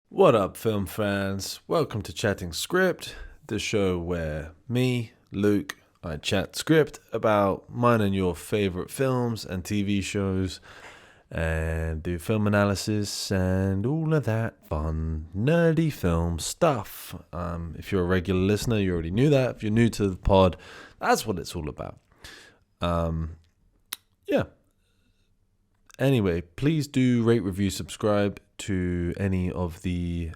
What up, film fans? Welcome to Chatting Script, the show where me, Luke, I chat script about mine and your favorite films and TV shows and do film analysis and all of that fun, nerdy film stuff. If you're a regular listener, you already knew that. If you're new to the pod, that's what it's all about. Yeah. Anyway, please do rate, review, subscribe to any of the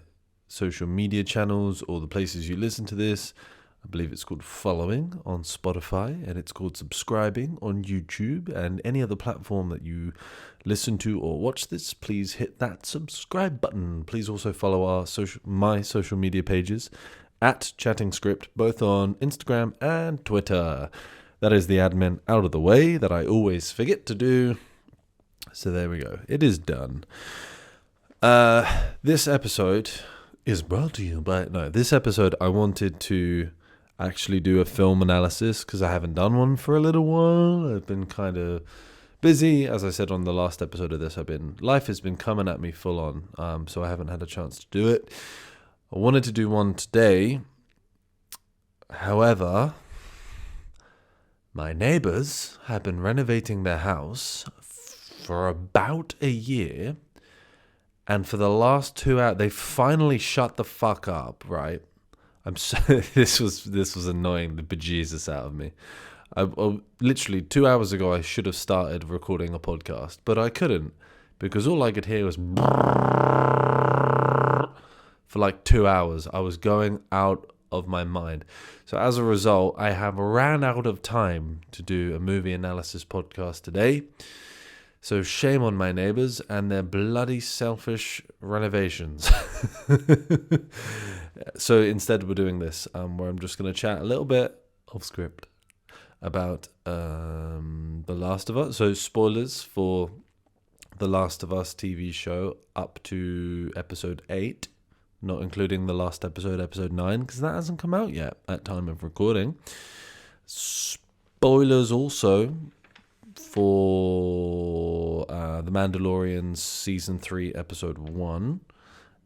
social media channels or the places you listen to this. I believe it's called following on Spotify, and it's called subscribing on YouTube, and any other platform that you listen to or watch this, please hit that subscribe button. Please also follow my social media pages at Chatting Script, both on Instagram and Twitter. That is the admin out of the way that I always forget to do. So there we go. It is done. This episode is brought to you by... this episode I wanted to actually do a film analysis because I haven't done one for a little while. I've been kind of busy. As I said on the last episode of this, life has been coming at me full on, so I haven't had a chance to do it. I wanted to do one today. However, my neighbors have been renovating their house for about a year, and for the last 2 hours, they finally shut the fuck up, right? This was annoying the bejesus out of me. I literally 2 hours ago, I should have started recording a podcast, but I couldn't because all I could hear was for like 2 hours. I was going out of my mind. So as a result, I have ran out of time to do a movie analysis podcast today. So shame on my neighbors and their bloody selfish renovations. So instead we're doing this, where I'm just going to chat a little bit off script about The Last of Us. So spoilers for The Last of Us TV show up to episode 8, not including the last episode, episode 9, because that hasn't come out yet at time of recording. Spoilers also for The Mandalorian season 3 episode 1,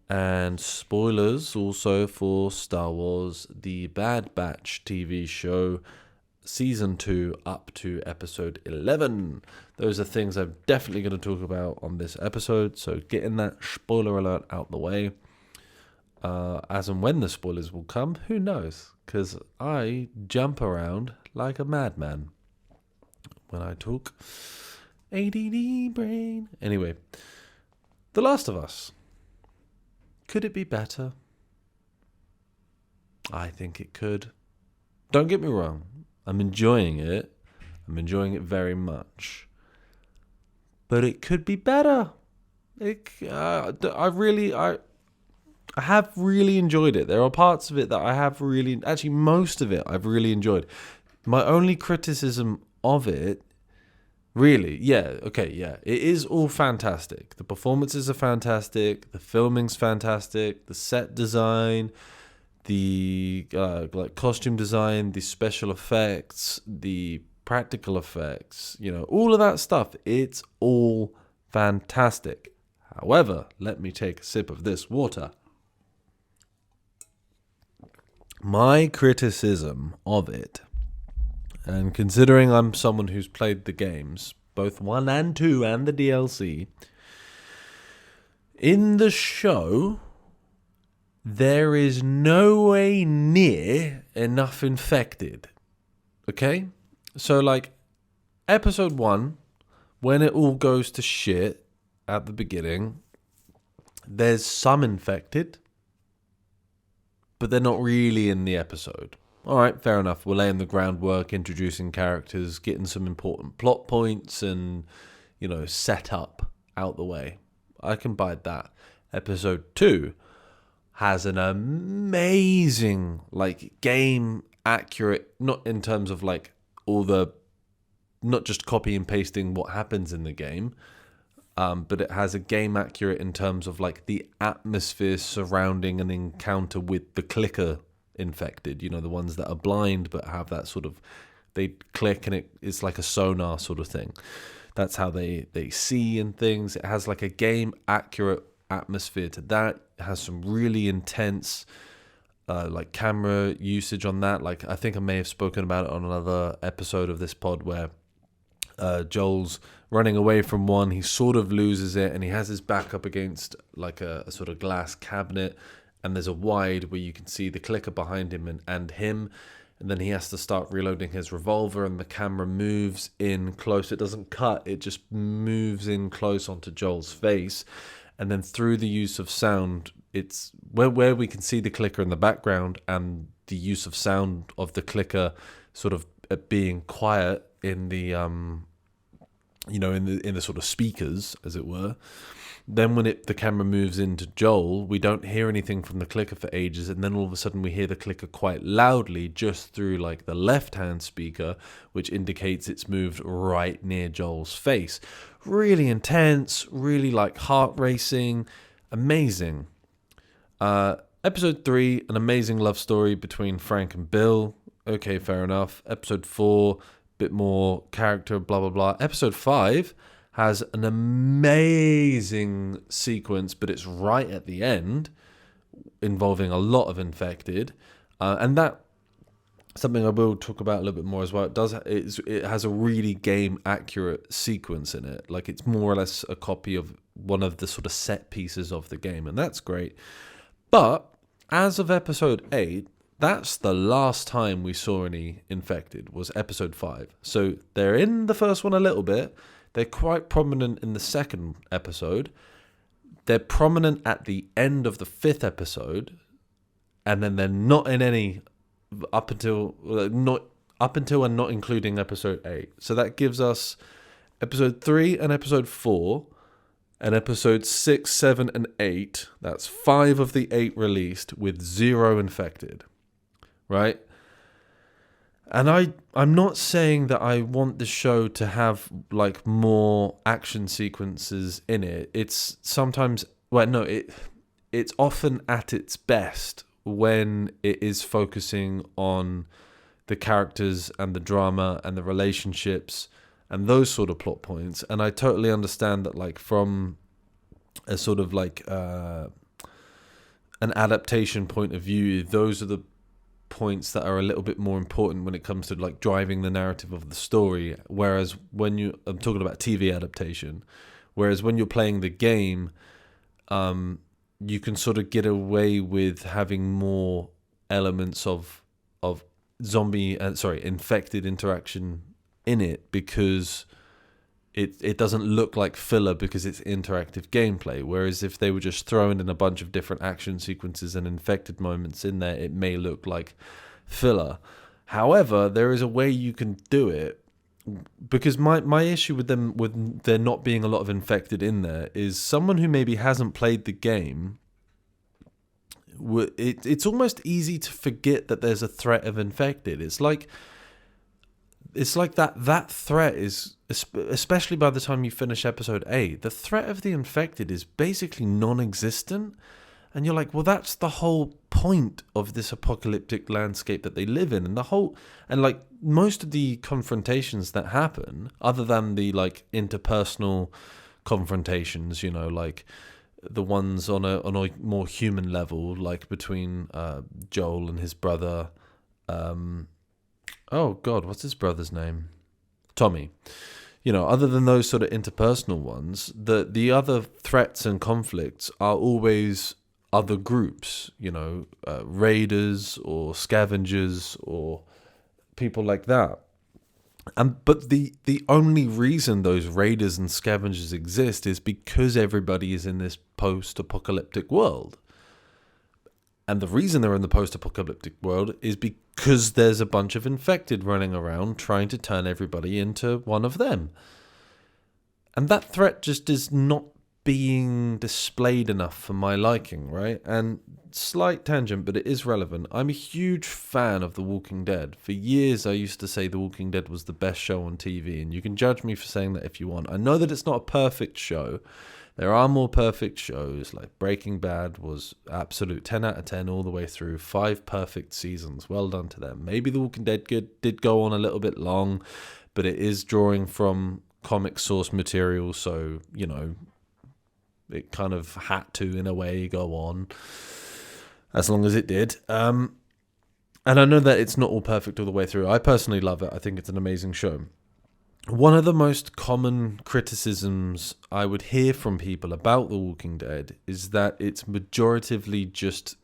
and spoilers also for Star Wars The Bad Batch TV show season 2 up to episode 11. Those are things I'm definitely going to talk about on this episode, so getting that spoiler alert out the way. As and when the spoilers will come, who knows, because I jump around like a madman when I talk. ADD brain. Anyway, The Last of Us. Could it be better? I think it could. Don't get me wrong. I'm enjoying it. I'm enjoying it very much. But it could be better. I have really enjoyed it. There are parts of it that I have really... Actually, most of it I've really enjoyed. My only criticism of it, really, it is all fantastic. The performances are fantastic. The filming's fantastic. The set design, the costume design, the special effects, the practical effects, all of that stuff. It's all fantastic. However, let me take a sip of this water. My criticism of it, and considering I'm someone who's played the games, both 1 and 2 and the DLC, in the show, there is no way near enough infected. Okay? So, episode 1, when it all goes to shit at the beginning, there's some infected, but they're not really in the episode. All right, fair enough. We're laying the groundwork, introducing characters, getting some important plot points and, set up out the way. I can buy that. Episode 2 has an amazing, game accurate, not in terms of, not just copy and pasting what happens in the game, but it has a game accurate in terms of, the atmosphere surrounding an encounter with the clicker infected, the ones that are blind but have that sort of, they click and it's like a sonar sort of thing. That's how they see and things. It has a game accurate atmosphere to that. It has some really intense like camera usage on that. Like I think I may have spoken about it on another episode of this pod where Joel's running away from one, he sort of loses it, and he has his back up against like a sort of glass cabinet, and there's a wide where you can see the clicker behind him and him, and then he has to start reloading his revolver, and the camera moves in close. It doesn't cut, it just moves in close onto Joel's face, and then through the use of sound, it's where we can see the clicker in the background, and the use of sound of the clicker sort of being quiet in the in the sort of speakers, as it were. Then when the camera moves into Joel, we don't hear anything from the clicker for ages, and then all of a sudden we hear the clicker quite loudly just through like the left-hand speaker, which indicates it's moved right near Joel's face. Really intense, really like heart racing, amazing. Episode 3, an amazing love story between Frank and Bill. Okay, fair enough. Episode 4, bit more character, blah, blah, blah. Episode 5 has an amazing sequence, but it's right at the end, involving a lot of infected. And that, something I will talk about a little bit more as well. It has a really game accurate sequence in it. Like it's more or less a copy of one of the sort of set pieces of the game, and that's great. But as of episode 8, that's the last time we saw any infected, was episode 5. So they're in the first one a little bit. They're quite prominent in the second episode. They're prominent at the end of the 5th episode, and then they're not in any up until and not including episode 8. So that gives us episode 3 and episode 4, and episode 6, 7, and 8. That's 5 of the 8 released with 0 infected, right? And I'm not saying that I want the show to have like more action sequences in it. It's sometimes, it's often at its best when it is focusing on the characters and the drama and the relationships and those sort of plot points. And I totally understand that, like, from a sort of like an adaptation point of view, those are the points that are a little bit more important when it comes to like driving the narrative of the story. Whereas when I'm talking about TV adaptation, whereas when you're playing the game, you can sort of get away with having more elements of infected interaction in it, because it doesn't look like filler because it's interactive gameplay. Whereas if they were just throwing in a bunch of different action sequences and infected moments in there, it may look like filler. However, there is a way you can do it, because my issue with there not being a lot of infected in there is someone who maybe hasn't played the game. It's almost easy to forget that there's a threat of infected. It's like that threat is, especially by the time you finish episode 8, the threat of the infected is basically non-existent. And you're like, well, that's the whole point of this apocalyptic landscape that they live in. And like most of the confrontations that happen, other than the like interpersonal confrontations, like the ones on a more human level, like between Joel and his brother. Oh God, what's his brother's name? Tommy. Other than those sort of interpersonal ones, the other threats and conflicts are always other groups, raiders or scavengers or people like that. But the only reason those raiders and scavengers exist is because everybody is in this post-apocalyptic world. And the reason they're in the post-apocalyptic world is because there's a bunch of infected running around trying to turn everybody into one of them. And that threat just is not being displayed enough for my liking, right? And slight tangent, but it is relevant. I'm a huge fan of The Walking Dead. For years, I used to say The Walking Dead was the best show on TV, and you can judge me for saying that if you want. I know that it's not a perfect show. There are more perfect shows, like Breaking Bad was absolute 10 out of 10 all the way through, 5 perfect seasons. Well done to them. Maybe The Walking Dead did go on a little bit long, but it is drawing from comic source material, so, It kind of had to, in a way, go on as long as it did. And I know that it's not all perfect all the way through. I personally love it. I think it's an amazing show. One of the most common criticisms I would hear from people about The Walking Dead is that it's majoritively just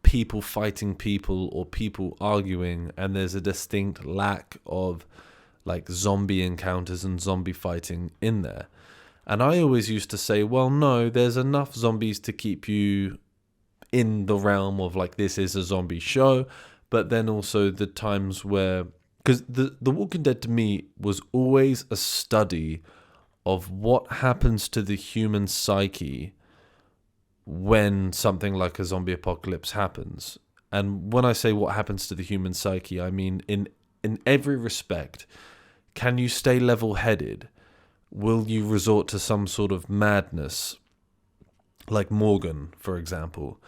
people fighting people or people arguing, and there's a distinct lack of like zombie encounters and zombie fighting in there. And I always used to say, well, no, there's enough zombies to keep you in the realm of like, this is a zombie show. But then also the times where, because the Walking Dead to me was always a study of what happens to the human psyche when something like a zombie apocalypse happens. And when I say what happens to the human psyche, I mean in every respect. Can you stay level-headed? Will you resort to some sort of madness, like Morgan, for example?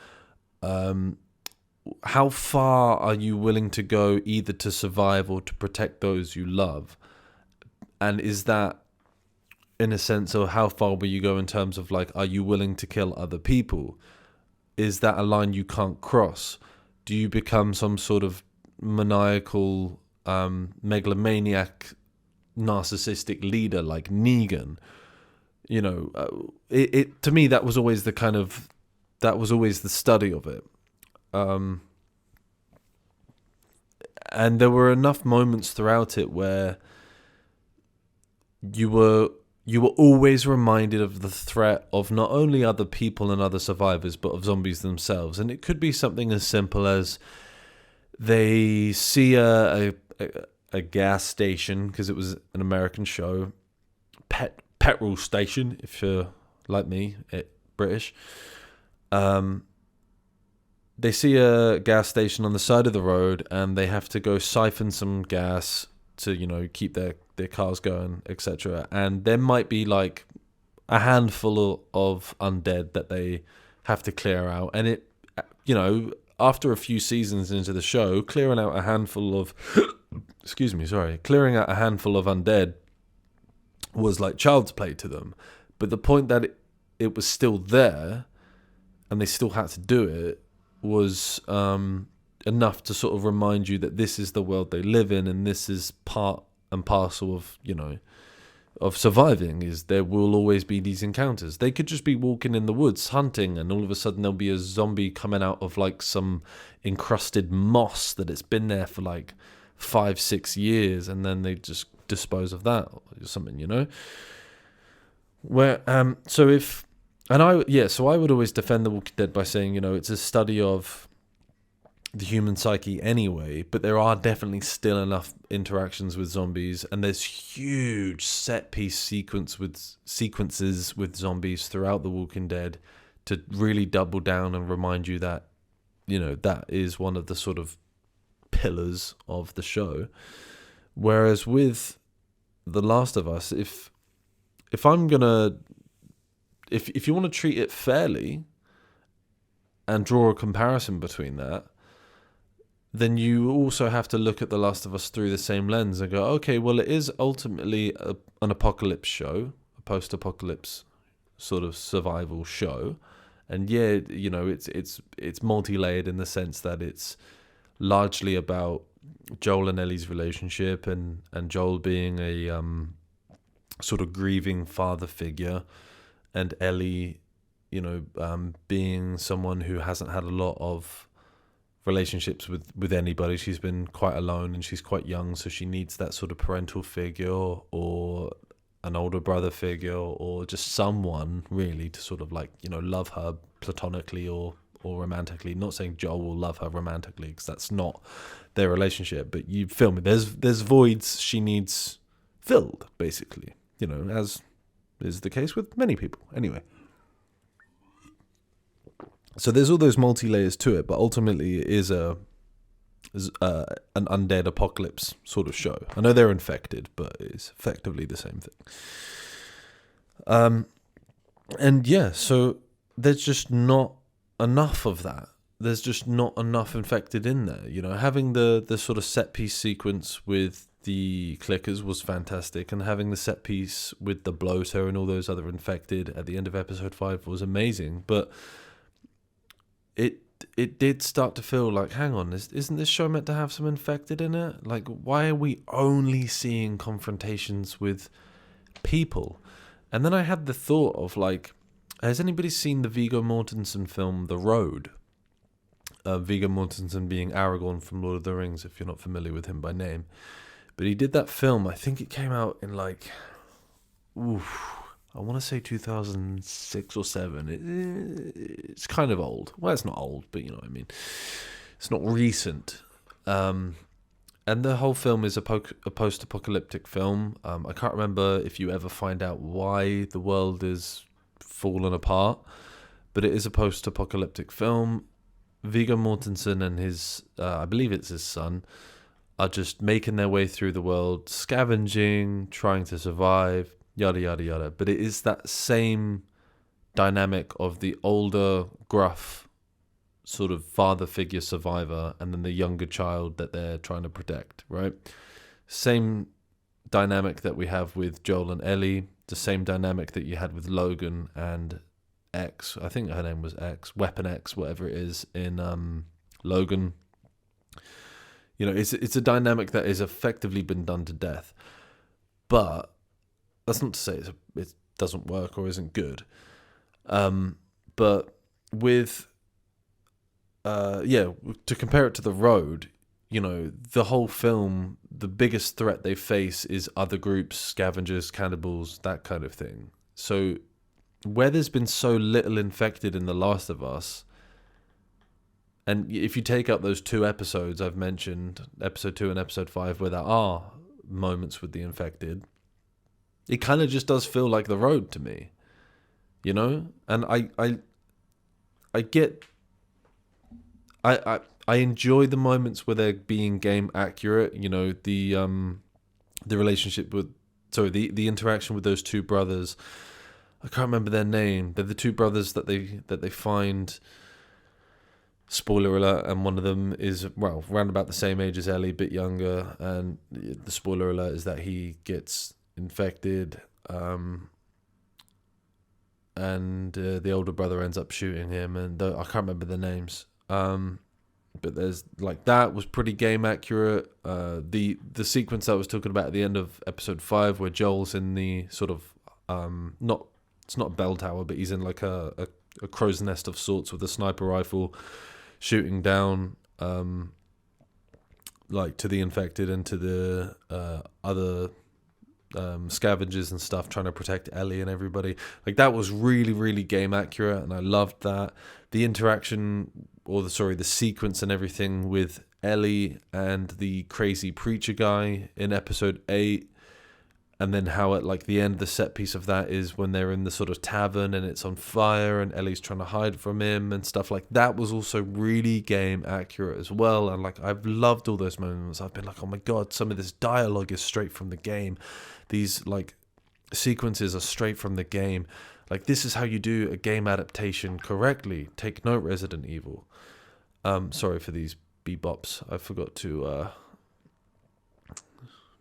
How far are you willing to go either to survive or to protect those you love? And is that, in a sense, or how far will you go in terms of like, are you willing to kill other people? Is that a line you can't cross? Do you become some sort of maniacal, megalomaniac, narcissistic leader like Negan? You know, it to me, that was always the study of it. And there were enough moments throughout it where you were always reminded of the threat of not only other people and other survivors, but of zombies themselves. And it could be something as simple as they see a gas station, because it was an American show, petrol station, if you're like me, British. They see a gas station on the side of the road, and they have to go siphon some gas to, you know, keep their cars going, etc. And there might be like a handful of undead that they have to clear out. And it, you know, after a few seasons into the show, clearing out a handful of clearing out a handful of undead was like child's play to them. But the point that it was still there and they still had to do it was enough to sort of remind you that this is the world they live in, and this is part and parcel of, you know, of surviving, is there will always be these encounters. They could just be walking in the woods hunting, and all of a sudden there'll be a zombie coming out of like some encrusted moss that it's been there for like 5-6 years, and then they just dispose of that or something, you know. Where so I would always defend The Walking Dead by saying, you know, it's a study of the human psyche anyway, but there are definitely still enough interactions with zombies, and there's huge set piece sequences with zombies throughout The Walking Dead to really double down and remind you that, you know, that is one of the sort of pillars of the show. Whereas with The Last of Us, if you want to treat it fairly and draw a comparison between that, then you also have to look at The Last of Us through the same lens and go, okay, well, it is ultimately an apocalypse show, a post-apocalypse sort of survival show. And yeah, you know, it's multi-layered in the sense that it's largely about Joel and Ellie's relationship, and Joel being a sort of grieving father figure, and Ellie, you know, being someone who hasn't had a lot of relationships with anybody. She's been quite alone, and she's quite young, so she needs that sort of parental figure or an older brother figure, or just someone really to sort of like, you know, love her platonically or romantically. Not saying Joel will love her romantically, because that's not their relationship, but you feel me, there's voids she needs filled, basically, you know, as is the case with many people anyway. So there's all those multi-layers to it, but ultimately it is an undead apocalypse sort of show. I know they're infected, but it's effectively the same thing. And yeah, so there's just not enough of that. there's just not enough infected in there. You know, having the sort of set piece sequence with the clickers was fantastic, and having the set piece with the bloater and all those other infected at the end of episode 5 was amazing. But it did start to feel like, hang on, isn't this show meant to have some infected in it? Like, why are we only seeing confrontations with people? And then I had the thought of, like, has anybody seen the Viggo Mortensen film The Road? Viggo Mortensen being Aragorn from Lord of the Rings, if you're not familiar with him by name. But he did that film, I think it came out in like, I want to say 2006 or 7. It's kind of old. Well, it's not old, but you know what I mean. It's not recent. And the whole film is a post-apocalyptic film. I can't remember if you ever find out why the world is fallen apart, but it is a post-apocalyptic film. Viggo Mortensen and his, I believe it's his son, are just making their way through the world, scavenging, trying to survive, yada, yada, yada. But it is that same dynamic of the older, gruff, sort of father figure survivor, and then the younger child that they're trying to protect, right? Same dynamic that we have with Joel and Ellie, the same dynamic that you had with Logan and X. I think her name was X, Weapon X, whatever it is, in Logan. You know, it's a dynamic that has effectively been done to death. But that's not to say it doesn't work or isn't good. But with, to compare it to The Road, you know, the whole film, the biggest threat they face is other groups, scavengers, cannibals, that kind of thing. So where there's been so little infected in The Last of Us, and if you take out those 2 episodes I've mentioned, episode 2 and episode 5, where there are moments with the infected, it kind of just does feel like The Road to me, you know? And I get, I enjoy the moments where they're being game accurate, you know, the relationship with, the interaction with those 2 brothers. I can't remember their name. They're the 2 brothers that they find. Spoiler alert, and one of them is, well, around about the same age as Ellie, a bit younger, and the spoiler alert is that he gets infected, and the older brother ends up shooting him, and I can't remember the names. But there's, like, that was pretty game accurate. The sequence I was talking about at the end of episode 5, where Joel's in the sort of, it's not a bell tower, but he's in like a crow's nest of sorts with a sniper rifle, shooting down like to the infected and to the other scavengers and stuff, trying to protect Ellie and everybody. Like, that was really, really game accurate, and I loved that. The interaction, the sequence and everything with Ellie and the crazy preacher guy in episode 8, and then how at like the end, the set piece of that is when they're in the sort of tavern and it's on fire and Ellie's trying to hide from him and stuff like that, was also really game accurate as well. And like, I've loved all those moments. I've been like, oh my God, some of this dialogue is straight from the game. These like sequences are straight from the game. Like, this is how you do a game adaptation correctly. Take note, Resident Evil. Sorry for these bebops. I forgot to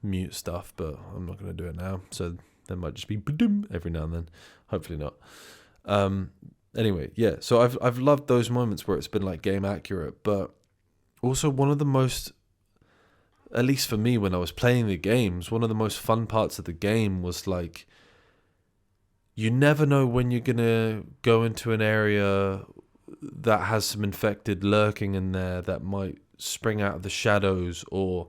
mute stuff, but I'm not going to do it now. So there might just be ba-doom every now and then. Hopefully not. Anyway, yeah. So I've loved those moments where it's been like game accurate, but also one of the most, at least for me when I was playing the games, one of the most fun parts of the game was like, you never know when you're going to go into an area that has some infected lurking in there that might spring out of the shadows, or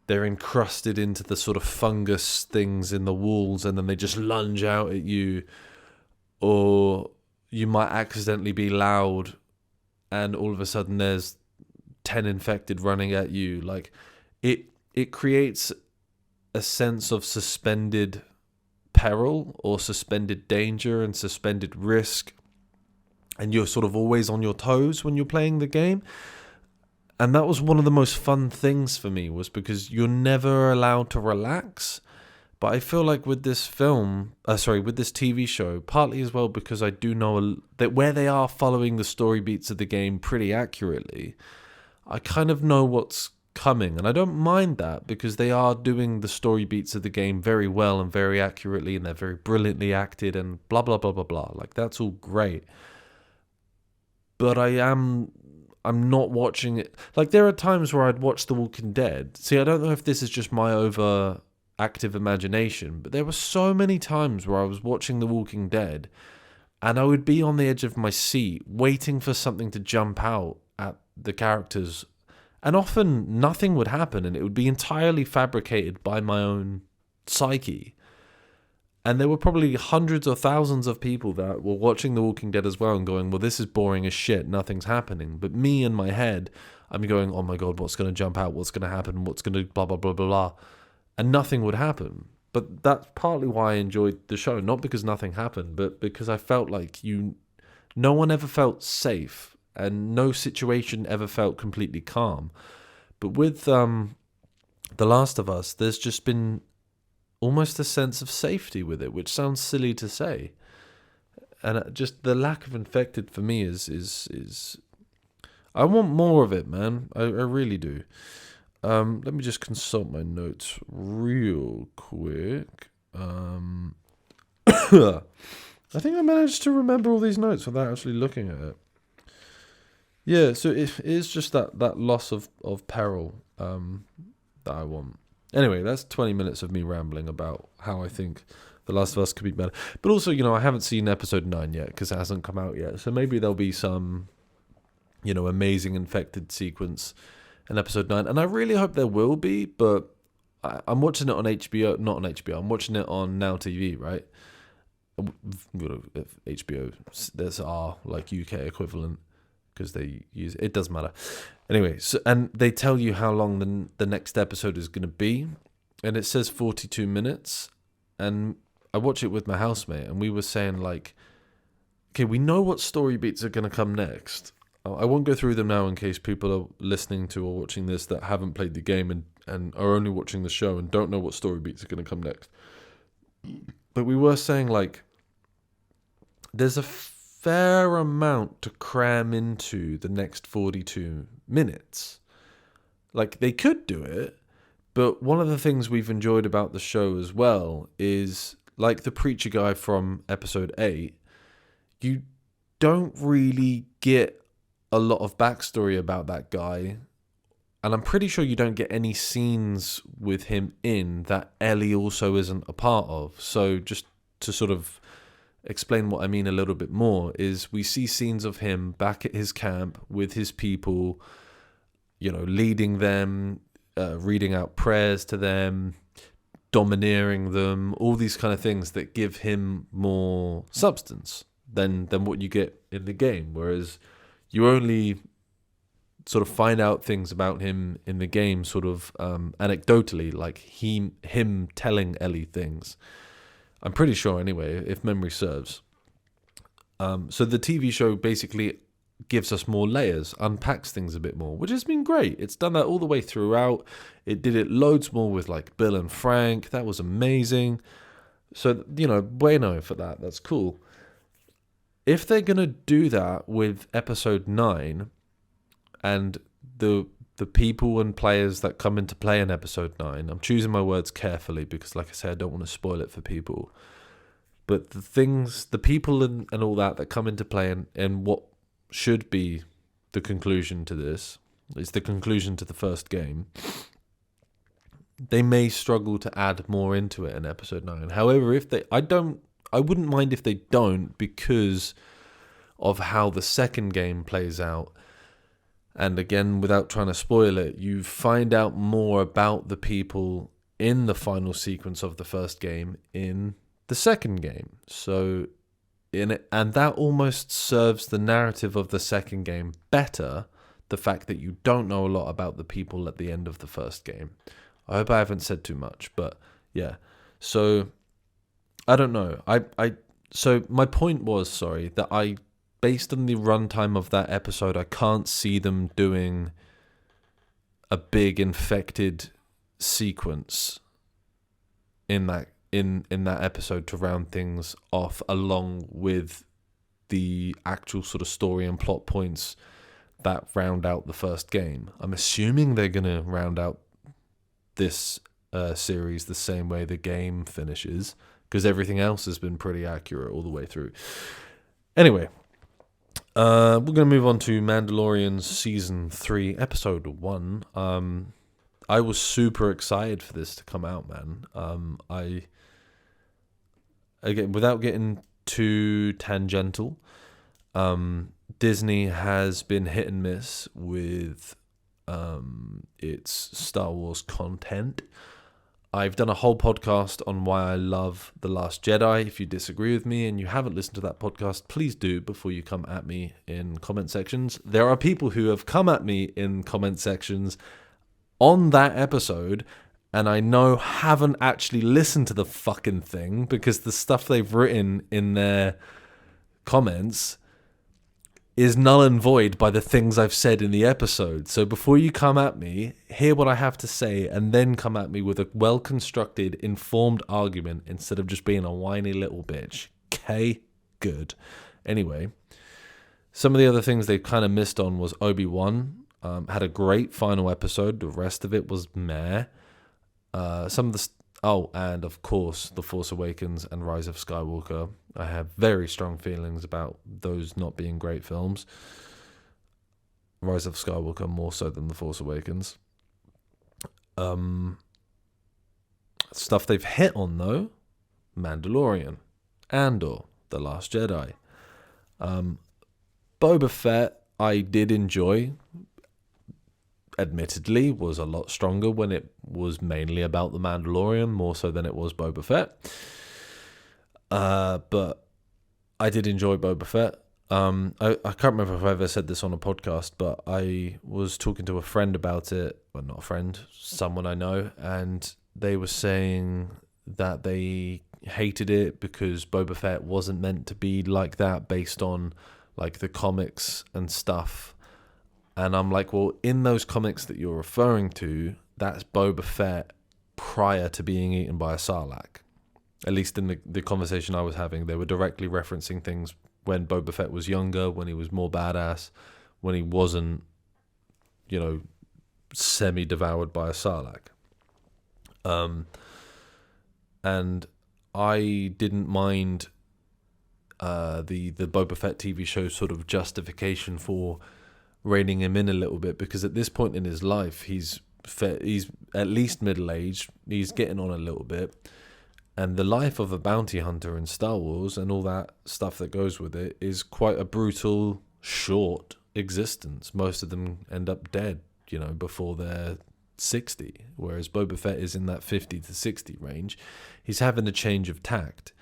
they're encrusted into the sort of fungus things in the walls and then they just lunge out at you, or you might accidentally be loud and all of a sudden there's 10 infected running at you. Like, it creates a sense of suspended peril or suspended danger and suspended risk, and you're sort of always on your toes when you're playing the game. And that was one of the most fun things for me, was because you're never allowed to relax, But I feel like with this with this TV show, partly as well because I do know that where they are following the story beats of the game pretty accurately, I kind of know what's coming. And I don't mind that because they are doing the story beats of the game very well and very accurately, and they're very brilliantly acted and blah, blah, blah, blah, blah. Like, that's all great. But I'm not watching it. Like, there are times where I'd watch The Walking Dead. See, I don't know if this is just my overactive imagination, but there were so many times where I was watching The Walking Dead and I would be on the edge of my seat waiting for something to jump out at the characters, and often nothing would happen, and it would be entirely fabricated by my own psyche. And there were probably hundreds or thousands of people that were watching The Walking Dead as well and going, well, this is boring as shit, nothing's happening. But me in my head, I'm going, oh my God, what's going to jump out? What's going to happen? What's going to blah, blah, blah, blah, blah. And nothing would happen. But that's partly why I enjoyed the show. Not because nothing happened, but because I felt like no one ever felt safe and no situation ever felt completely calm. But with The Last of Us, there's just been almost a sense of safety with it, which sounds silly to say. And just the lack of infected for me is I want more of it, man. I really do. Let me just consult my notes real quick. I think I managed to remember all these notes without actually looking at it. Yeah, so it is just that loss of peril that I want. Anyway, that's 20 minutes of me rambling about how I think The Last of Us could be better. But also, I haven't seen episode 9 yet because it hasn't come out yet. So maybe there'll be some, amazing infected sequence in episode 9. And I really hope there will be, but I'm watching it on HBO. Not on HBO. I'm watching it on Now TV, right? HBO, there's our UK equivalent because they use it. Doesn't matter. Anyway, so, and they tell you how long the next episode is going to be, and it says 42 minutes. And I watch it with my housemate, and we were saying okay, we know what story beats are going to come next. I won't go through them now in case people are listening to or watching this that haven't played the game and are only watching the show and don't know what story beats are going to come next. But we were saying there's a fair amount to cram into the next 42 minutes. They could do it, but one of the things we've enjoyed about the show as well is, like the preacher guy from episode 8, you don't really get a lot of backstory about that guy, and I'm pretty sure you don't get any scenes with him in that Ellie also isn't a part of. So just to sort of explain what I mean a little bit more, is we see scenes of him back at his camp with his people, leading them, reading out prayers to them, domineering them, all these kind of things that give him more substance than what you get in the game. Whereas you only sort of find out things about him in the game sort of anecdotally, like him telling Ellie things. I'm pretty sure anyway, if memory serves. So the TV show basically gives us more layers, unpacks things a bit more, which has been great. It's done that all the way throughout. It did it loads more with Bill and Frank. That was amazing. So, bueno for that. That's cool. If they're going to do that with episode 9 and the people and players that come into play in episode 9, I'm choosing my words carefully because, like I said, I don't want to spoil it for people. But the people and all that come into play and what should be the conclusion to this, is the conclusion to the first game, they may struggle to add more into it in episode 9. However, I wouldn't mind if they don't, because of how the second game plays out. And again, without trying to spoil it, you find out more about the people in the final sequence of the first game in the second game. So and that almost serves the narrative of the second game better, the fact that you don't know a lot about the people at the end of the first game. I hope I haven't said too much, but yeah. So I don't know. So my point was, that based on the runtime of that episode, I can't see them doing a big infected sequence in that episode to round things off, along with the actual sort of story and plot points that round out the first game. I'm assuming they're going to round out this series the same way the game finishes, because everything else has been pretty accurate all the way through. Anyway, we're going to move on to Mandalorian Season 3, Episode 1. I was super excited for this to come out, man. Again, without getting too tangential, Disney has been hit and miss with its Star Wars content. I've done a whole podcast on why I love The Last Jedi. If you disagree with me and you haven't listened to that podcast, please do before you come at me in comment sections. There are people who have come at me in comment sections on that episode, and I know haven't actually listened to the fucking thing, because the stuff they've written in their comments is null and void by the things I've said in the episode. So before you come at me, hear what I have to say, and then come at me with a well-constructed, informed argument instead of just being a whiny little bitch. Okay? Good. Anyway, some of the other things they kind of missed on was Obi-Wan. Had a great final episode. The rest of it was meh. And of course, The Force Awakens and Rise of Skywalker. I have very strong feelings about those not being great films. Rise of Skywalker more so than The Force Awakens. Stuff they've hit on, though: Mandalorian, Andor, The Last Jedi. Boba Fett, I did enjoy. Admittedly, was a lot stronger when it was mainly about the Mandalorian, more so than it was Boba Fett. But I did enjoy Boba Fett. I can't remember if I ever said this on a podcast, but I was talking to a friend about it. Well, not a friend, someone I know, and they were saying that they hated it because Boba Fett wasn't meant to be like that based on like the comics and stuff. And I'm like, well, in those comics that you're referring to, that's Boba Fett prior to being eaten by a Sarlacc. At least in the conversation I was having, they were directly referencing things when Boba Fett was younger, when he was more badass, when he wasn't, semi-devoured by a Sarlacc. And I didn't mind the Boba Fett TV show sort of justification for reining him in a little bit, because at this point in his life, he's at least middle-aged, he's getting on a little bit, and the life of a bounty hunter in Star Wars and all that stuff that goes with it is quite a brutal, short existence. Most of them end up dead, before they're 60, whereas Boba Fett is in that 50 to 60 range. He's having a change of tact.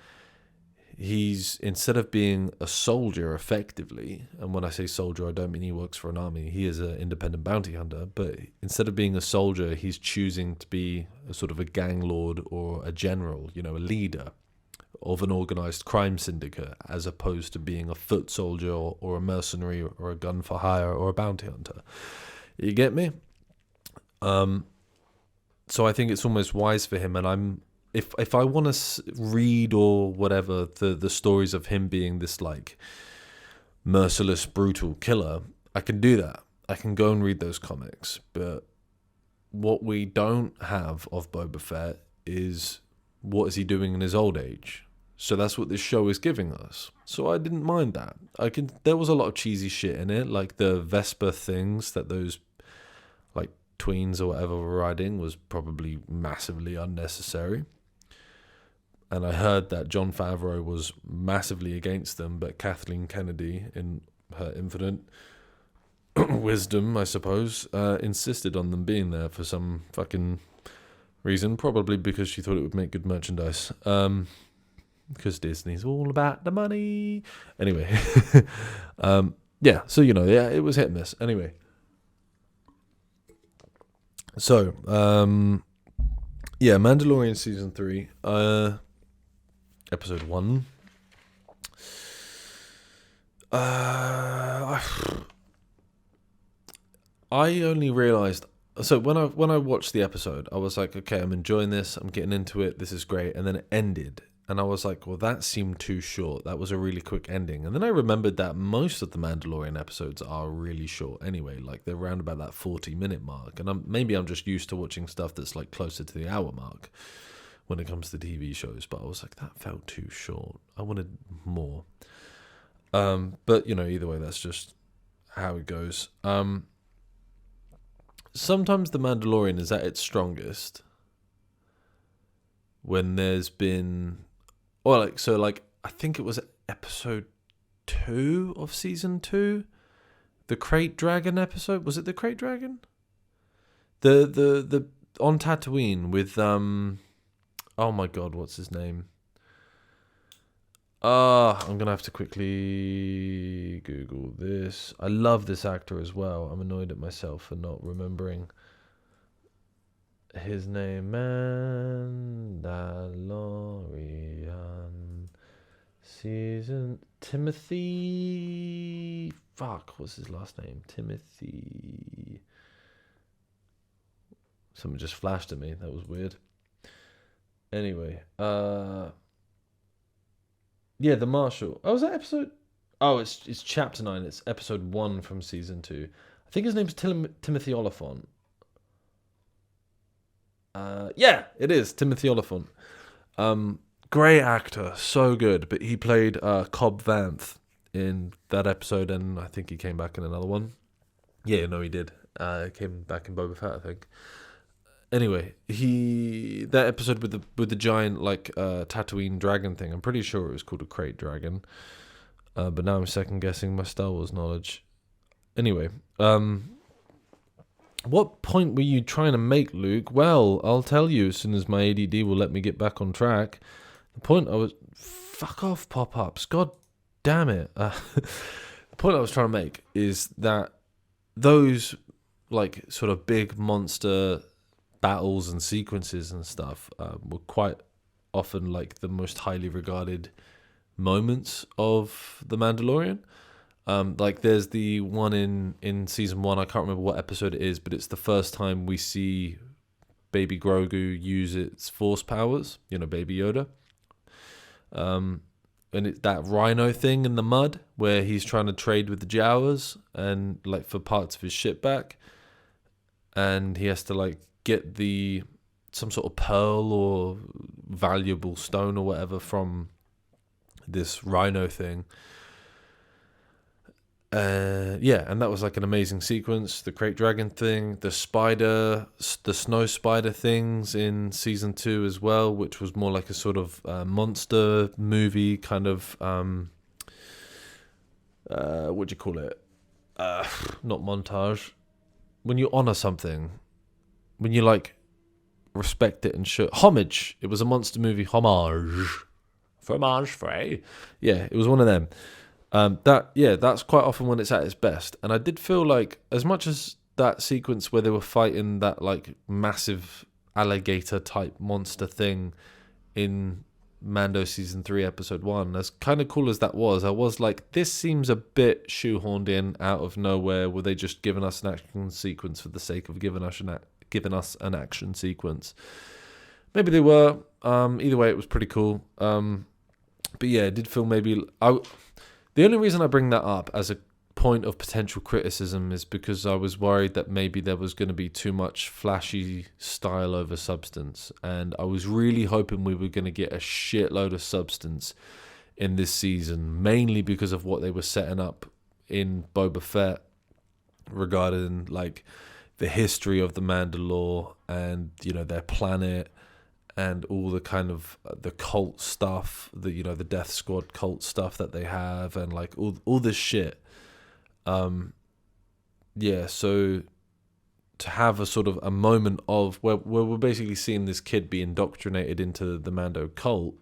He's, instead of being a soldier effectively, and when I say soldier, I don't mean he works for an army, he is an independent bounty hunter, but instead of being a soldier, he's choosing to be a sort of a gang lord or a general, a leader of an organized crime syndicate, as opposed to being a foot soldier or a mercenary or a gun for hire or a bounty hunter. You get me? So I think it's almost wise for him, and If I want to read or whatever the stories of him being this like merciless, brutal killer, I can do that. I can go and read those comics. But what we don't have of Boba Fett is what is he doing in his old age. So that's what this show is giving us. So I didn't mind that. There was a lot of cheesy shit in it, like the Vespa things that those like tweens or whatever were riding was probably massively unnecessary. And I heard that Jon Favreau was massively against them, but Kathleen Kennedy, in her infinite wisdom, I suppose, insisted on them being there for some fucking reason. Probably because she thought it would make good merchandise. Because Disney's all about the money. Anyway. Yeah, so, it was hit and miss. Anyway. So, Mandalorian Season 3. Episode 1. I only realised So when I watched the episode, I was like, okay, I'm enjoying this. I'm getting into it. This is great. And then it ended. And I was like, well, that seemed too short. That was a really quick ending. And then I remembered that most of the Mandalorian episodes are really short anyway. Like, they're around about that 40-minute mark. And maybe I'm just used to watching stuff that's, like, closer to the hour mark when it comes to TV shows. But I was like, that felt too short. I wanted more. But, either way, that's just how it goes. Sometimes The Mandalorian is at its strongest when there's been... I think it was episode 2 of season 2, the Crate Dragon episode. Was it the Crate Dragon? The on Tatooine with oh my god, what's his name? I'm gonna have to quickly Google this. I love this actor as well. I'm annoyed at myself for not remembering his name. Mandalorian season Timothy. Fuck, what's his last name? Timothy. Something just flashed at me. That was weird. Anyway, yeah, the Marshal. Oh, is that episode? Oh, it's chapter 9. It's episode 1 from season 2. I think his name's Timothy Oliphant. Yeah, it is Timothy Oliphant. Great actor, so good. But he played Cobb Vanth in that episode, and I think he came back in another one. Yeah, no, he did. Came back in Boba Fett, I think. Anyway, that episode with the giant Tatooine dragon thing. I'm pretty sure it was called a Crate Dragon. But now I'm second guessing my Star Wars knowledge. Anyway, what point were you trying to make, Luke? Well, I'll tell you as soon as my ADD will let me get back on track. The point I was... Fuck off, pop-ups. God damn it. The point I was trying to make is that those, sort of big monster battles and sequences and stuff were quite often, the most highly regarded moments of The Mandalorian. There's the one in season 1, I can't remember what episode it is, but it's the first time we see Baby Grogu use its Force powers, Baby Yoda. And it's that rhino thing in the mud where he's trying to trade with the Jawas and, for parts of his ship back. And he has to, get some sort of pearl or valuable stone or whatever from this rhino thing. And that was an amazing sequence. The Crate Dragon thing, the snow spider things in season 2 as well, which was more like a sort of monster movie kind of what do you call it? Not montage. When you honor something, when you respect it and show homage. It was a monster movie homage. Fromage frais. Yeah, it was one of them. That's quite often when it's at its best. And I did feel as much as that sequence where they were fighting that massive alligator type monster thing in Mando season 3 episode 1, as kind of cool as that was, I was this seems a bit shoehorned in out of nowhere. Were they just giving us an action sequence for the sake of giving us an action sequence? Maybe they were. Either way, it was pretty cool. But yeah, it did feel maybe... The only reason I bring that up as a point of potential criticism is because I was worried that maybe there was going to be too much flashy style over substance. And I was really hoping we were going to get a shitload of substance in this season, mainly because of what they were setting up in Boba Fett regarding the history of the Mandalore and, their planet and all the kind of the cult stuff, the Death Squad cult stuff that they have, and all this shit. So to have a sort of a moment of where we're basically seeing this kid be indoctrinated into the Mando cult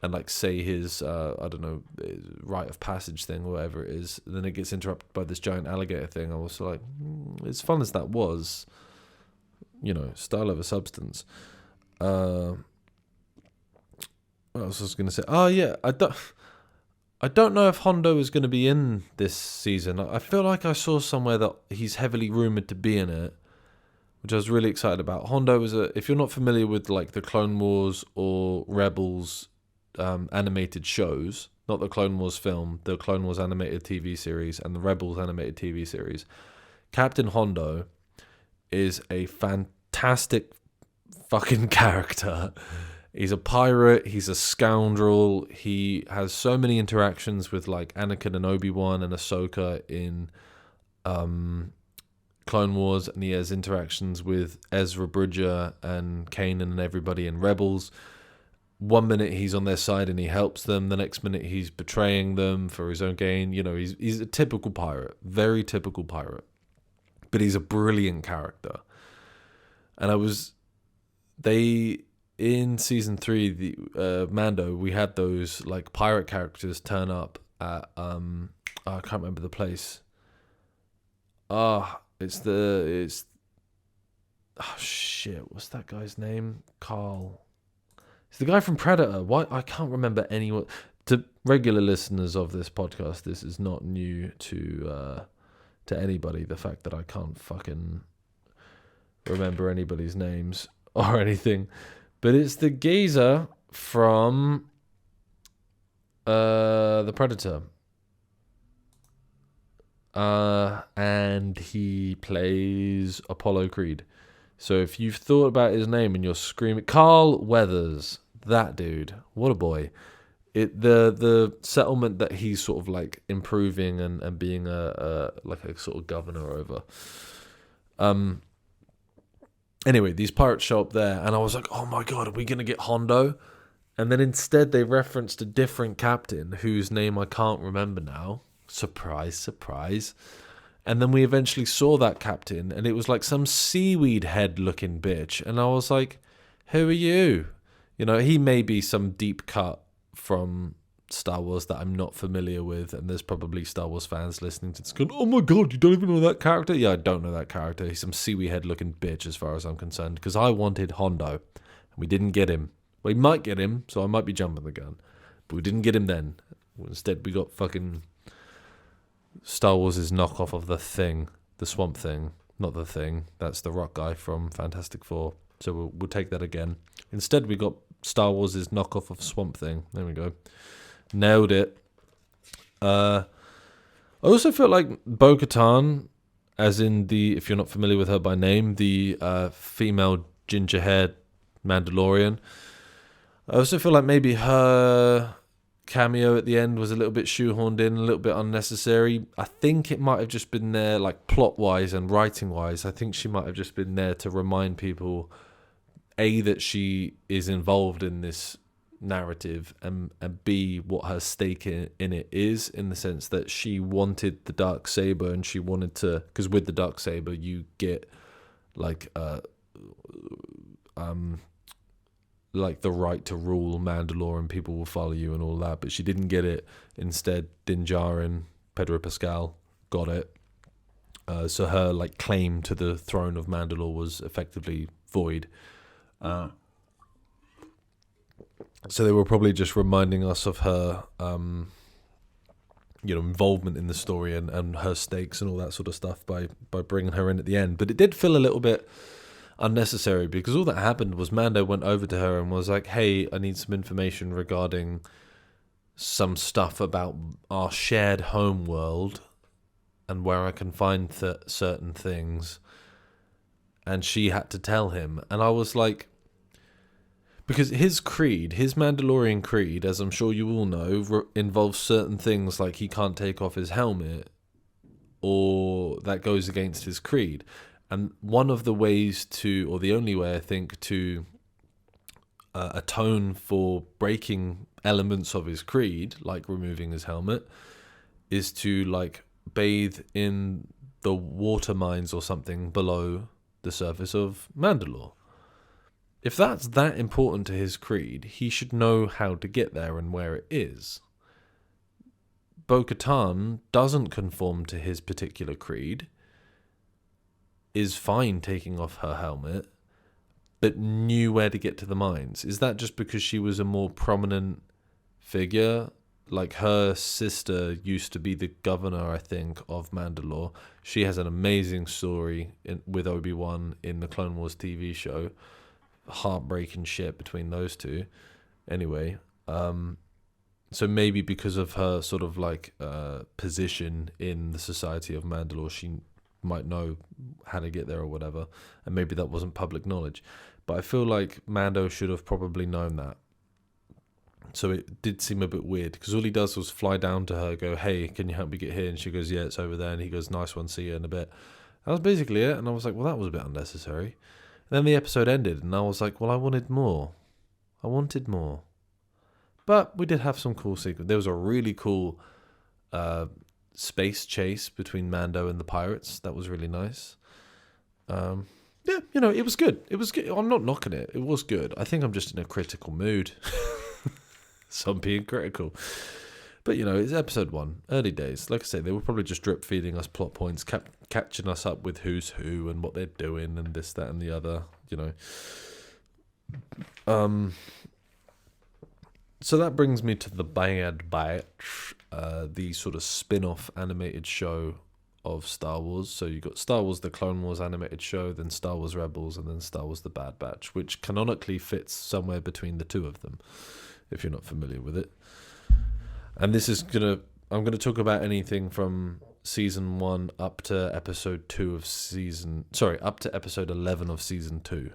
and say his rite of passage thing or whatever it is, and then it gets interrupted by this giant alligator thing. I was as fun as that was, style over substance. What else was I going to say? Oh yeah, I don't know if Hondo is going to be in this season. I feel like I saw somewhere that he's heavily rumored to be in it, which I was really excited about. Hondo is if you're not familiar with like the Clone Wars or Rebels animated shows, not the Clone Wars film, the Clone Wars animated TV series and the Rebels animated TV series, Captain Hondo is a fantastic fucking character. He's a pirate, he's a scoundrel, he has so many interactions with like Anakin and Obi-Wan and Ahsoka in Clone Wars, and he has interactions with Ezra Bridger and Kanan and everybody in Rebels. One minute he's on their side and he helps them, the next minute he's betraying them for his own gain. You know, he's a typical pirate, very typical pirate, but he's a brilliant character. And in season 3, the Mando, we had those like pirate characters turn up at I can't remember the place. What's that guy's name? Carl. It's the guy from Predator. Why I can't remember anyone. To regular listeners of this podcast, this is not new to anybody. The fact that I can't fucking remember anybody's names or anything, but it's the geezer from the Predator. And he plays Apollo Creed. So if you've thought about his name and you're screaming, Carl Weathers, that dude, what a boy. The settlement that he's sort of like improving and being a sort of governor over. Anyway, these pirates show up there, and I was like, oh my god, are we gonna get Hondo? And then instead they referenced a different captain whose name I can't remember now. Surprise, surprise. And then we eventually saw that captain, and it was like some seaweed head looking bitch. And I was like, who are you? You know, he may be some deep cut from Star Wars that I'm not familiar with, and there's probably Star Wars fans listening to this going, oh my god, you don't even know that character? Yeah, I don't know that character. He's some seaweed head looking bitch as far as I'm concerned, because I wanted Hondo, and we didn't get him. We might get him, so I might be jumping the gun, but we didn't get him then. Instead, we got fucking Star Wars' knockoff of the Thing, the Swamp Thing, not the Thing. That's the rock guy from Fantastic Four. So we'll take that again. Instead, we got Star Wars' knockoff of Swamp Thing. There we go. Nailed it. I also felt like Bo-Katan, as in if you're not familiar with her by name, the female ginger-haired Mandalorian. I also feel like maybe her cameo at the end was a little bit shoehorned in, a little bit unnecessary. I think it might have just been there, like plot-wise and writing-wise. I think she might have just been there to remind people, A, that she is involved in this narrative, and B, what her stake in it is, in the sense that she wanted the Darksaber, and she wanted to, because with the Darksaber you get like the right to rule Mandalore, and people will follow you and all that, but she didn't get it. Instead, Din Djarin, Pedro Pascal, got it. So her like claim to the throne of Mandalore was effectively void. So they were probably just reminding us of her, involvement in the story and her stakes and all that sort of stuff by bringing her in at the end. But it did feel a little bit unnecessary, because all that happened was Mando went over to her and was like, hey, I need some information regarding some stuff about our shared home world and where I can find certain things. And she had to tell him. And I was like, because his creed, his Mandalorian creed, as I'm sure you all know, involves certain things like he can't take off his helmet, or that goes against his creed. And one of the ways to, or the only way I think to atone for breaking elements of his creed, like removing his helmet, is to like bathe in the water mines or something below the surface of Mandalore. If that's that important to his creed, he should know how to get there and where it is. Bo-Katan doesn't conform to his particular creed, is fine taking off her helmet, but knew where to get to the mines. Is that just because she was a more prominent figure like her sister used to be the governor, I think, of Mandalore. She has an amazing story with Obi-Wan in the Clone Wars TV show. Heartbreaking shit between those two. Anyway, so maybe because of her sort of like position in the society of Mandalore, she might know how to get there or whatever, and maybe that wasn't public knowledge. But I feel like Mando should have probably known that. So it did seem a bit weird, because all he does was fly down to her, go, hey, can you help me get here? And she goes, yeah, it's over there. And he goes, nice one, see you in a bit. That was basically it. And I was like, well, that was a bit unnecessary. And then the episode ended, and I was like, well, I wanted more. But we did have some cool sequences. There was a really cool space chase between Mando and the pirates. That was really nice. Yeah, it was good. It was good. I'm not knocking it. It was good. I think I'm just in a critical mood. So I'm being critical. But, it's episode 1, early days. Like I say, they were probably just drip feeding us plot points, catching us up with who's who and what they're doing and this, that, and the other, So that brings me to the Bad Batch, the sort of spin-off animated show of Star Wars. So you got Star Wars, the Clone Wars animated show, then Star Wars Rebels, and then Star Wars, the Bad Batch, which canonically fits somewhere between the two of them, if you're not familiar with it. And this is I'm gonna talk about anything from season 1 up to episode 2 of up to episode 11 of season 2.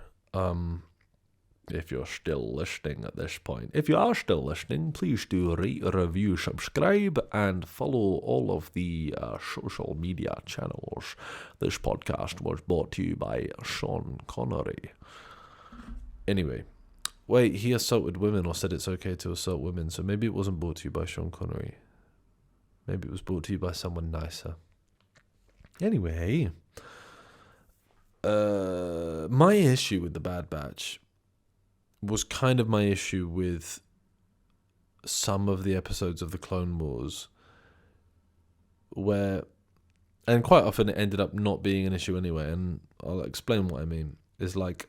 If you're still listening at this point. If you are still listening, please do rate, review, subscribe, and follow all of the social media channels. This podcast was brought to you by Sean Connery. Anyway, wait, he assaulted women or said it's okay to assault women, so maybe it wasn't brought to you by Sean Connery. Maybe it was brought to you by someone nicer. Anyway, my issue with the Bad Batch was kind of my issue with some of the episodes of the Clone Wars, and quite often it ended up not being an issue anyway, and I'll explain what I mean. Is like,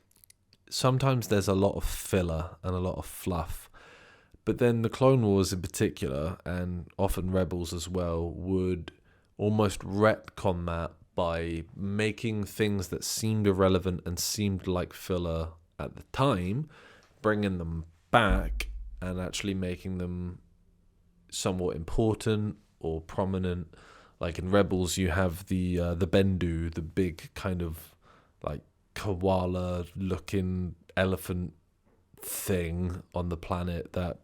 sometimes there's a lot of filler and a lot of fluff, but then the Clone Wars in particular, and often Rebels as well, would almost retcon that by making things that seemed irrelevant and seemed like filler at the time, bringing them back and actually making them somewhat important or prominent. Like in Rebels, you have the Bendu, the big kind of like koala-looking elephant thing on the planet that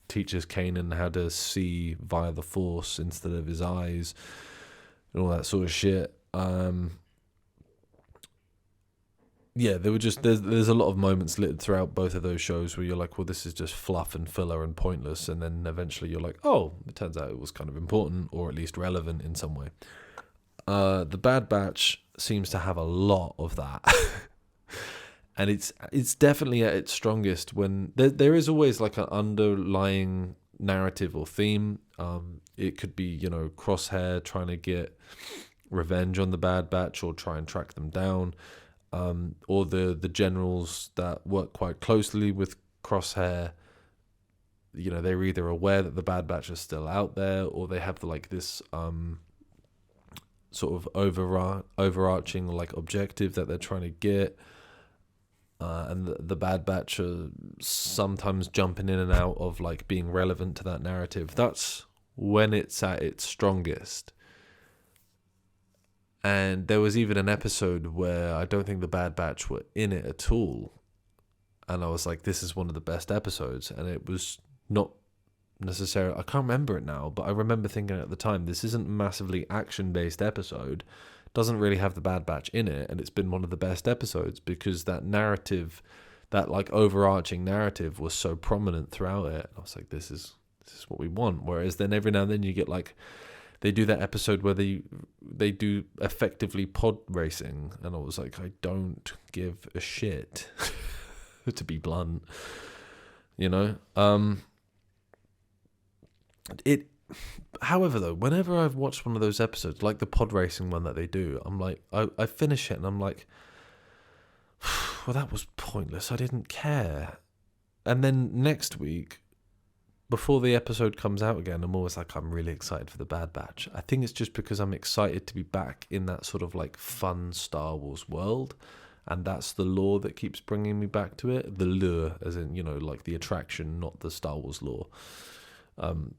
teaches Kanan how to see via the Force instead of his eyes and all that sort of shit. Yeah, there were just there's a lot of moments littered throughout both of those shows where you're like, well, this is just fluff and filler and pointless, and then eventually you're like, oh, it turns out it was kind of important or at least relevant in some way. The Bad Batch seems to have a lot of that, and it's definitely at its strongest when there is always like an underlying narrative or theme. It could be Crosshair trying to get revenge on the Bad Batch or try and track them down. Or the generals that work quite closely with Crosshair, they're either aware that the Bad Batch is still out there, or they have this sort of overarching like objective that they're trying to get, and the Bad Batch are sometimes jumping in and out of like being relevant to that narrative. That's when it's at its strongest. And there was even an episode where I don't think the Bad Batch were in it at all. And I was like, this is one of the best episodes. And it was not necessarily, I can't remember it now, but I remember thinking at the time, this isn't a massively action-based episode. Doesn't really have the Bad Batch in it. And it's been one of the best episodes because that narrative, that like overarching narrative was so prominent throughout it. And I was like, this is what we want. Whereas then every now and then you get like, they do that episode where they do effectively pod racing, and I was like, I don't give a shit, to be blunt, However, though, whenever I've watched one of those episodes, like the pod racing one that they do, I'm like, I finish it and I'm like, well, that was pointless. I didn't care. And then next week, before the episode comes out again, I'm always like, I'm really excited for the Bad Batch. I think it's just because I'm excited to be back in that sort of like fun Star Wars world. And that's the lore that keeps bringing me back to it. The lure, as in, like the attraction, not the Star Wars lore.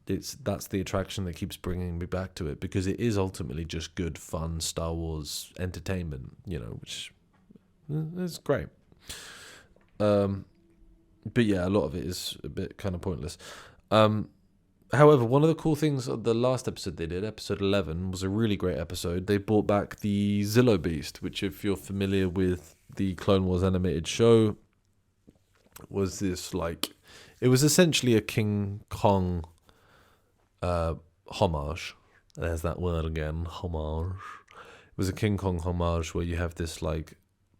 That's the attraction that keeps bringing me back to it, because it is ultimately just good, fun Star Wars entertainment, which is great. But yeah, a lot of it is a bit kind of pointless. However, one of the cool things of the last episode they did, episode 11, was a really great episode. They brought back the Zillo Beast, which, if you're familiar with the Clone Wars animated show, was this it was essentially a King Kong homage. There's that word again, homage. It was a King Kong homage where you have this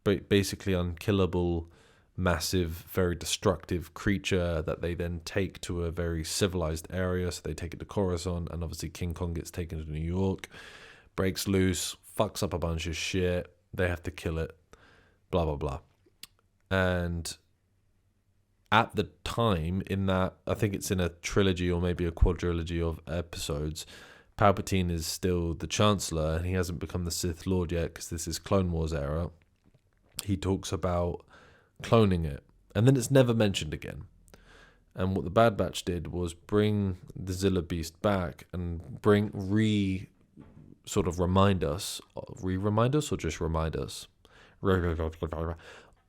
basically unkillable, massive, very destructive creature that they then take to a very civilized area. So they take it to Coruscant, and obviously King Kong gets taken to New York, breaks loose, fucks up a bunch of shit. They have to kill it, blah, blah, blah. And at the time, in that, I think it's in a trilogy or maybe a quadrilogy of episodes, Palpatine is still the Chancellor, and he hasn't become the Sith Lord yet, because this is Clone Wars era. He talks about cloning it, and then it's never mentioned again. And what the Bad Batch did was bring the Zilla Beast back and remind us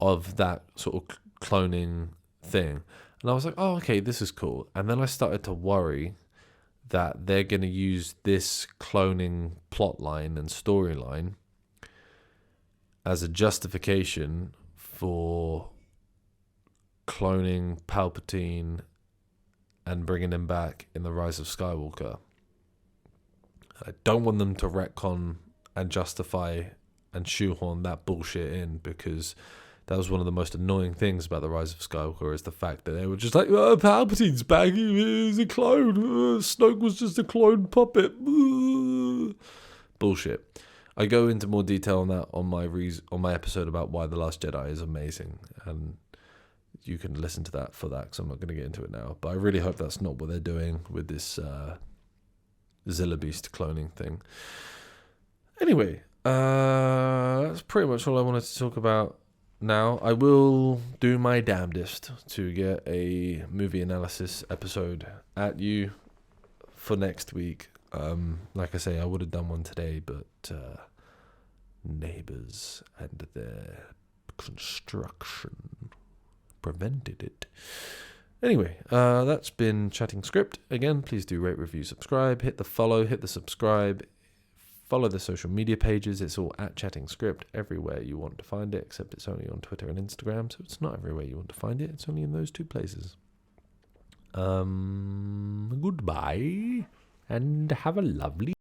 of that sort of cloning thing. And I was like, oh, okay, this is cool. And then I started to worry that they're going to use this cloning plotline and storyline as a justification for cloning Palpatine and bringing him back in The Rise of Skywalker. I don't want them to retcon and justify and shoehorn that bullshit in, because that was one of the most annoying things about The Rise of Skywalker, is the fact that they were just like, oh, Palpatine's back, he's a clone, Snoke was just a clone puppet. Bullshit. I go into more detail on that on my episode about why The Last Jedi is amazing, and you can listen to that for that, because I'm not going to get into it now. But I really hope that's not what they're doing with this Zilla Beast cloning thing. Anyway, that's pretty much all I wanted to talk about now. I will do my damnedest to get a movie analysis episode at you for next week. Like I say, I would have done one today, but neighbours and their construction prevented it. Anyway, that's been Chatting Script. Again, please do rate, review, subscribe, hit the follow, hit the subscribe, follow the social media pages. It's all at Chatting Script everywhere you want to find it, except it's only on Twitter and Instagram, so it's not everywhere you want to find it. It's only in those two places. Goodbye, and have a lovely